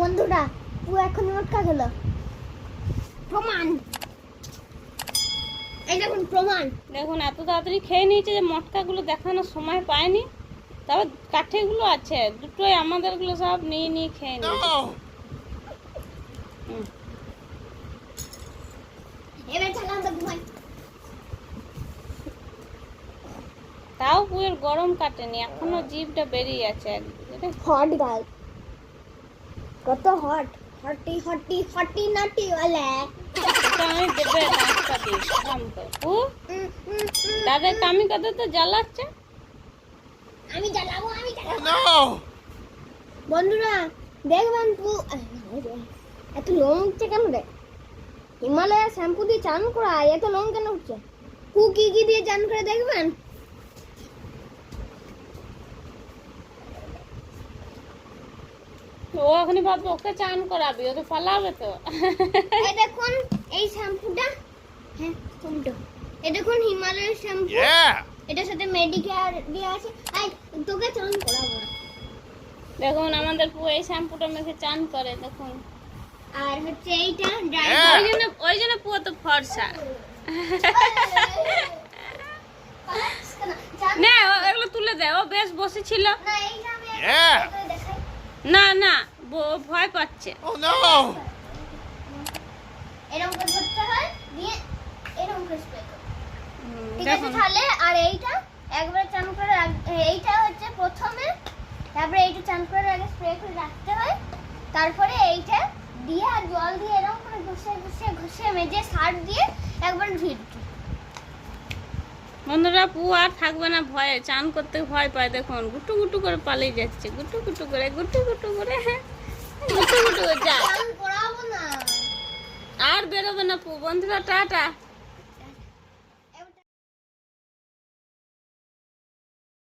বন্ধুরা ও এখন মটকা খেলো প্রমাণ। এই দেখুন প্রমাণ। দেখুন এত তাড়াতাড়ি খেয়ে নিয়েছে যে মটকাগুলো দেখানোর সময় পায়নি। তবে কাঠেগুলো আছে দুটোই, আমাদেরগুলো সব নিয়ে নিয়ে খেয়ে নিয়েছে। এবার চালান তো ঘুমাই। তাও পুয়ের গরম কাটেনি, এখনো জিভটা বেরিয়ে আছে একদিকে। হট গাল কত হট, হটি হটি হটি নাটি वाला এটা আমি দেবে নাস্তা দিয়ে কাম করে ও দাদা কামি কত তো জ্বালাচ্ছে। আমি জ্বালাবো, আমি জ্বালাবো। বন্ধুরা দেখবেন এত লোম উঠছে কেন রে? হিমালয়া শ্যাম্পু দিয়ে চান করা এত লোম কেন উঠছে? কু কি কি দিয়ে চান করে দেখবেন। ও এখনই ভাববে ওকে চান করাবি, ও তো পালাবে তো। এই দেখুন এই শ্যাম্পুটা, হ্যাঁ টমেটো, এই দেখুন হিমালয়ের শ্যাম্পু, এটার সাথে মেডিকেয়ার দিয়ে আছে। এই তোকে চান করাবো না। দেখুন আমাদের পু এই শ্যাম্পুটা মেখে চান করে দেখুন। আর হচ্ছে এইটা ড্রাই, ওই জন্য পু তো ফর্সা। না এগুলো তুলে দে, ও বেশ বসেছিল। না এইটা আমি দেখাই। না না ভয় পাচ্ছে। এরকম করে ধরতে হয়, দিয়ে এরকম করে স্প্রে করতে। ঠিক আছে দেখুন তাহলে আর এইটা একবার চান করে এইটা হচ্ছে প্রথমে, তারপরে এইটা চান করে আগে স্প্রে করে রাখতে হয়, তারপরে এইটা দিয়ে আর জল দিয়ে এরকম করে ঘষে ঘষে ঘষে মেজে সার দিয়ে একবার ধুয়ে দিতে। বন্ধুরা পু আর থাকবে না ভয়ে, চান করতে ভয় পায়। দেখুন গুটু গুটু করে পালিয়ে যাচ্ছে, গুটু গুটু করে গুটু গুটু করে গুটু গুটু করে যা। চান করাবো না। আর বেরোবে না পু। বন্ধুরা টাটা।